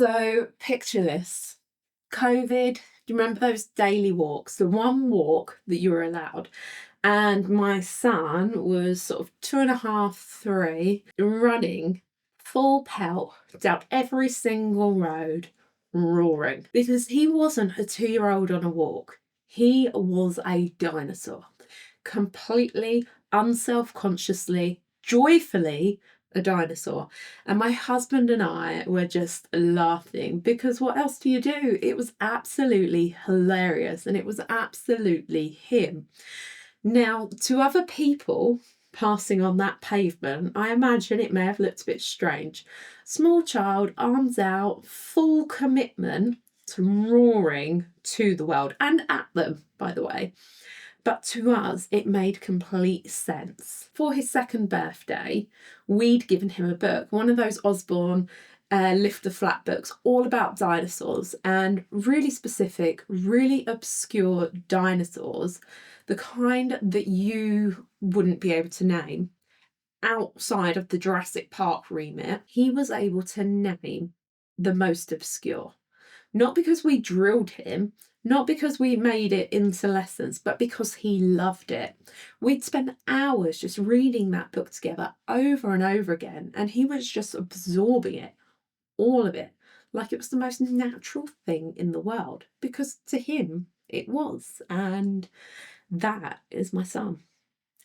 So picture this. COVID, do you remember those daily walks? The one walk that you were allowed. And my son was sort of 2.5, 3, running full pelt down every single road, roaring. Because he wasn't a 2-year-old on a walk. He was a dinosaur. Completely, unself-consciously, joyfully a dinosaur. And my husband and I were just laughing because what else do you do? It was absolutely hilarious and it was absolutely him. Now, to other people passing on that pavement, I imagine it may have looked a bit strange. Small child, arms out, full commitment to roaring to the world and at them, by the way. But to us, it made complete sense. For his 2nd birthday, we'd given him a book, one of those Usborne lift the flat books, all about dinosaurs, and really specific, really obscure dinosaurs, the kind that you wouldn't be able to name outside of the Jurassic Park remit. He was able to name the most obscure. Not because we drilled him, not because we made it into lessons, but because he loved it. We'd spend hours just reading that book together over and over again, and he was just absorbing it, all of it, like it was the most natural thing in the world, because to him it was. And that is my son.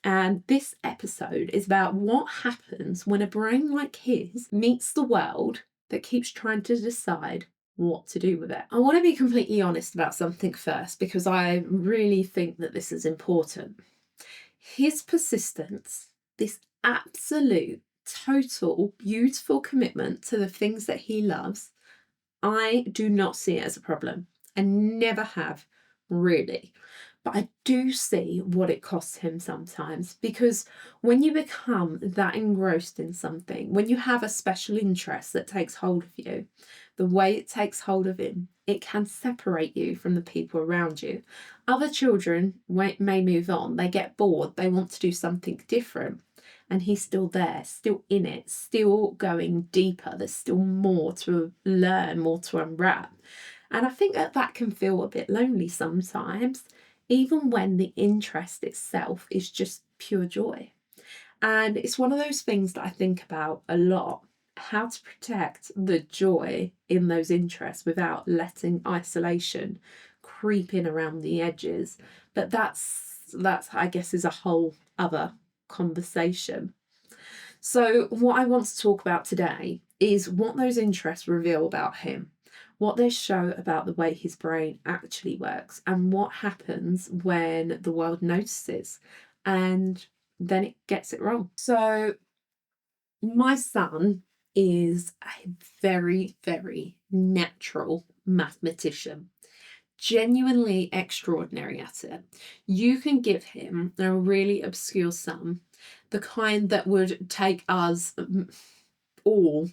And this episode is about what happens when a brain like his meets the world that keeps trying to decide what to do with it. I want to be completely honest about something first because I really think that this is important. His persistence, this absolute, total, beautiful commitment to the things that he loves, I do not see it as a problem and never have really. But I do see what it costs him sometimes, because when you become that engrossed in something, when you have a special interest that takes hold of you, the way it takes hold of him, it can separate you from the people around you. Other children may move on, they get bored, they want to do something different. And he's still there, still in it, still going deeper. There's still more to learn, more to unwrap. And I think that can feel a bit lonely sometimes, even when the interest itself is just pure joy. And it's one of those things that I think about a lot, how to protect the joy in those interests without letting isolation creep in around the edges. But that's I guess is a whole other conversation. So what I want to talk about today is what those interests reveal about him, what they show about the way his brain actually works, and what happens when the world notices and then it gets it wrong. So my son is a very, very natural mathematician, genuinely extraordinary at it. You can give him a really obscure sum, the kind that would take us all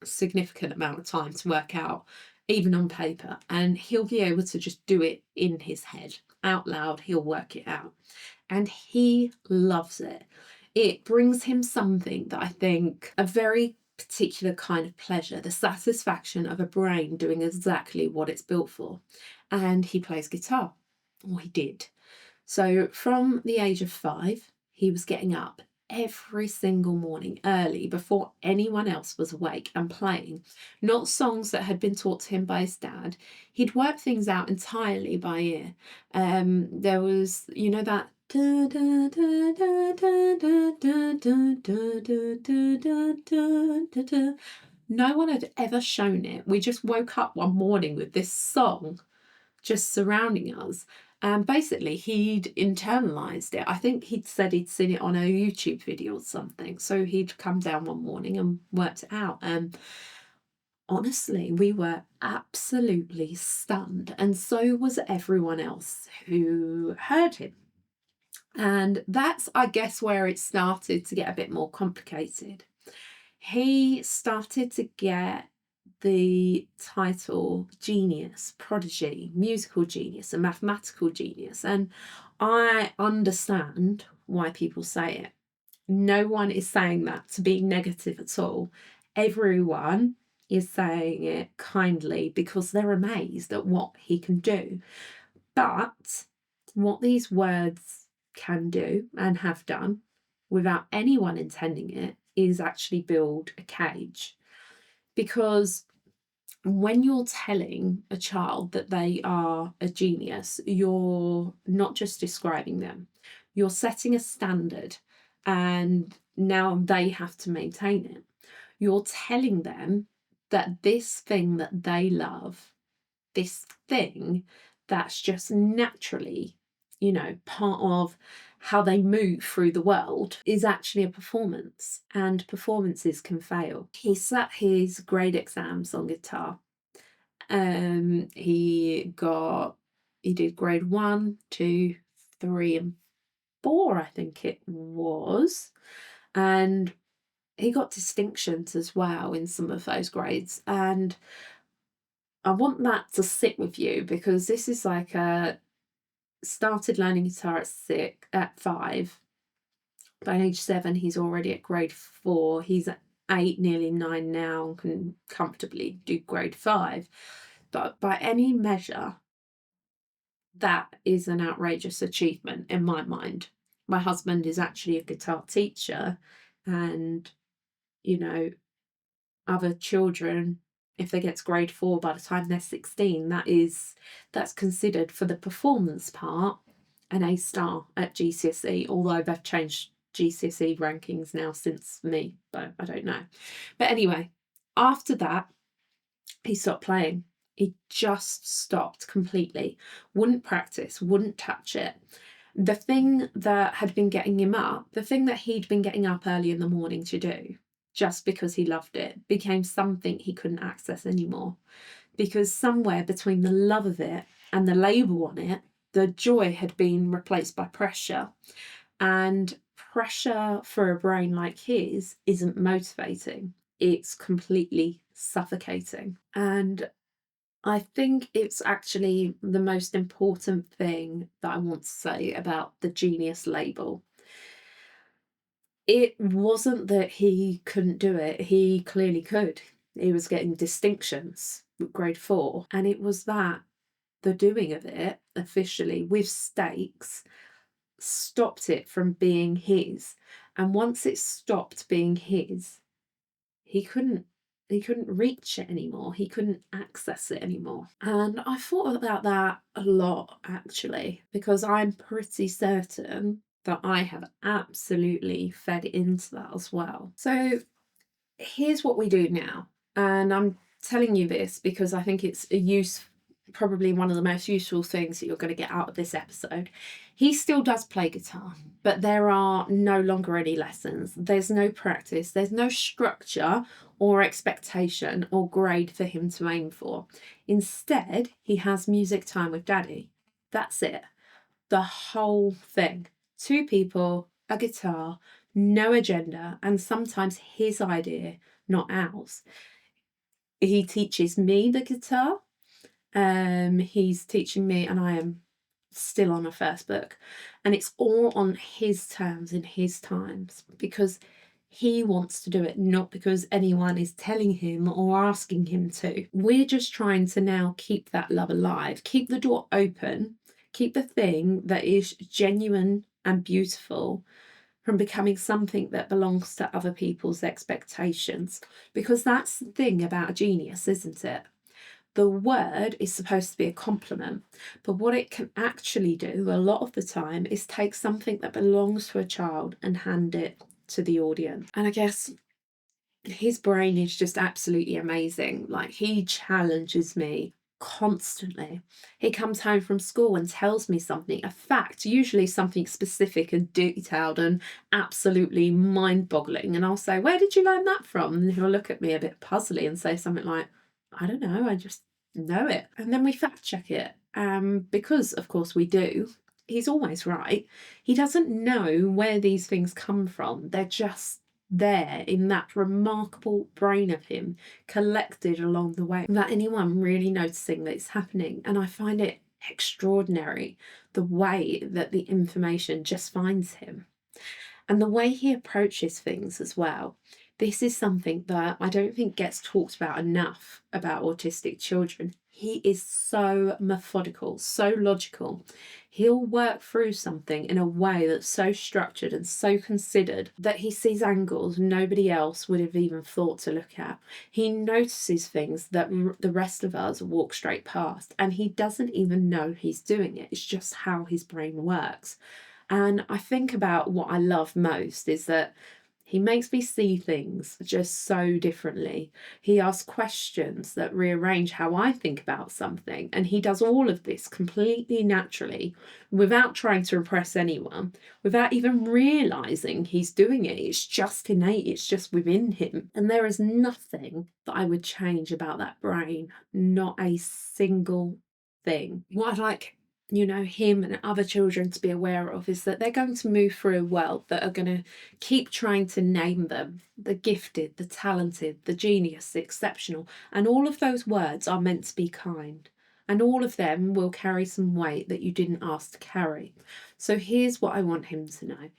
a significant amount of time to work out, even on paper, and he'll be able to just do it in his head out loud. He'll work it out and he loves it. It brings him something that I think a very particular kind of pleasure, the satisfaction of a brain doing exactly what it's built for. And he plays guitar, or he did. So from the age of 5, he was getting up every single morning early before anyone else was awake and playing, not songs that had been taught to him by his dad. He'd worked things out entirely by ear. There was, that no one had ever shown it. We just woke up one morning with this song just surrounding us. And basically he'd internalized it. I think he'd said he'd seen it on a YouTube video or something. So he'd come down one morning and worked it out. And honestly, we were absolutely stunned. And so was everyone else who heard him. And that's, I guess, where it started to get a bit more complicated. He started to get the title genius, prodigy, musical genius, and mathematical genius. And I understand why people say it. No one is saying that to be negative at all. Everyone is saying it kindly because they're amazed at what he can do. But what these words can do and have done without anyone intending it is actually build a cage. Because when you're telling a child that they are a genius, you're not just describing them, you're setting a standard, and now they have to maintain it. You're telling them that this thing that they love, this thing that's just naturally, part of how they move through the world, is actually a performance, and performances can fail. He sat his grade exams on guitar. He did grade 1, 2, 3, and 4, I think it was. And he got distinctions as well in some of those grades. And I want that to sit with you, because this is like started learning guitar at 5. By age 7, he's already at grade 4. He's at 8, nearly 9 now, and can comfortably do grade 5. But by any measure, that is an outrageous achievement in my mind. My husband is actually a guitar teacher, and, other children, if they get to grade 4 by the time they're 16, that's considered, for the performance part, an A star at GCSE, although they've changed GCSE rankings now since me, but I don't know. But anyway, after that, he stopped playing. He just stopped completely. Wouldn't practice, wouldn't touch it. The thing that had been getting him up, the thing that he'd been getting up early in the morning to do, just because he loved it, became something he couldn't access anymore. Because somewhere between the love of it and the label on it, the joy had been replaced by pressure. And pressure for a brain like his isn't motivating. It's completely suffocating. And I think it's actually the most important thing that I want to say about the genius label. It wasn't that he couldn't do it. He clearly could. He was getting distinctions at grade 4. And it was that the doing of it officially with stakes stopped it from being his. And once it stopped being his, he couldn't reach it anymore. He couldn't access it anymore. And I thought about that a lot, actually, because I'm pretty certain that I have absolutely fed into that as well. So here's what we do now. And I'm telling you this because I think it's probably one of the most useful things that you're going to get out of this episode. He still does play guitar, but there are no longer any lessons. There's no practice. There's no structure or expectation or grade for him to aim for. Instead, he has music time with Daddy. That's it. The whole thing. 2 people, a guitar, no agenda, and sometimes his idea, not ours. He teaches me the guitar. He's teaching me, and I am still on a first book, and it's all on his terms in his times, because he wants to do it, not because anyone is telling him or asking him to. We're just trying to now keep that love alive, keep the door open, keep the thing that is genuine and beautiful from becoming something that belongs to other people's expectations, because that's the thing about a genius, isn't it? The word is supposed to be a compliment, but what it can actually do a lot of the time is take something that belongs to a child and hand it to the audience. And I guess his brain is just absolutely amazing. Like, he challenges me constantly. He comes home from school and tells me something, a fact, usually something specific and detailed and absolutely mind-boggling. And I'll say, "Where did you learn that from?" And he'll look at me a bit puzzly and say something like, "I don't know, I just know it." And then we fact check it. Because of course we do. He's always right. He doesn't know where these things come from. They're just there in that remarkable brain of him, collected along the way, without anyone really noticing that it's happening. And I find it extraordinary, the way that the information just finds him, and the way he approaches things as well. This is something that I don't think gets talked about enough about autistic children. He is so methodical, so logical. He'll work through something in a way that's so structured and so considered that he sees angles nobody else would have even thought to look at. He notices things that the rest of us walk straight past, and he doesn't even know he's doing it. It's just how his brain works. And I think about what I love most is that he makes me see things just so differently. He asks questions that rearrange how I think about something. And he does all of this completely naturally without trying to impress anyone, without even realizing he's doing it. It's just innate, it's just within him. And there is nothing that I would change about that brain, not a single thing. What I'd like him and other children to be aware of is that they're going to move through a world that are going to keep trying to name them the gifted, the talented, the genius, the exceptional. And all of those words are meant to be kind. And all of them will carry some weight that you didn't ask to carry. So here's what I want him to know.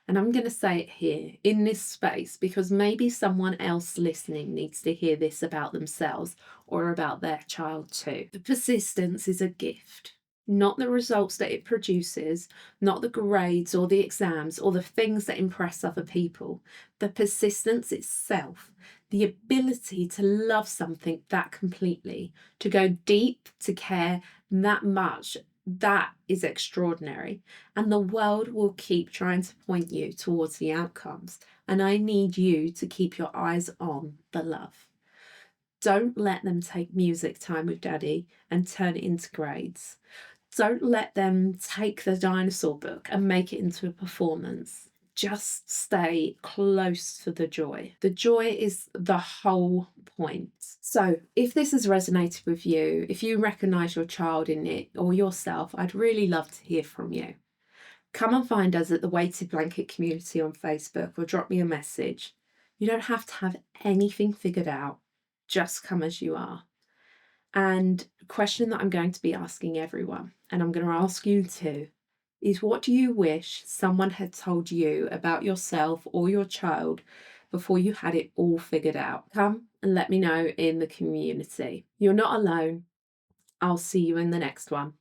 And I'm going to say it here in this space because maybe someone else listening needs to hear this about themselves or about their child too. The persistence is a gift, not the results that it produces, not the grades or the exams or the things that impress other people. The persistence itself, the ability to love something that completely, to go deep, to care that much, that is extraordinary. And the world will keep trying to point you towards the outcomes. And I need you to keep your eyes on the love. Don't let them take music time with daddy and turn it into grades. Don't let them take the dinosaur book and make it into a performance. Just stay close to the joy. The joy is the whole point. So if this has resonated with you, if you recognise your child in it or yourself, I'd really love to hear from you. Come and find us at the Weighted Blanket community on Facebook or drop me a message. You don't have to have anything figured out. Just come as you are. And the question that I'm going to be asking everyone, and I'm going to ask you too, is what do you wish someone had told you about yourself or your child before you had it all figured out? Come and let me know in the community. You're not alone. I'll see you in the next one.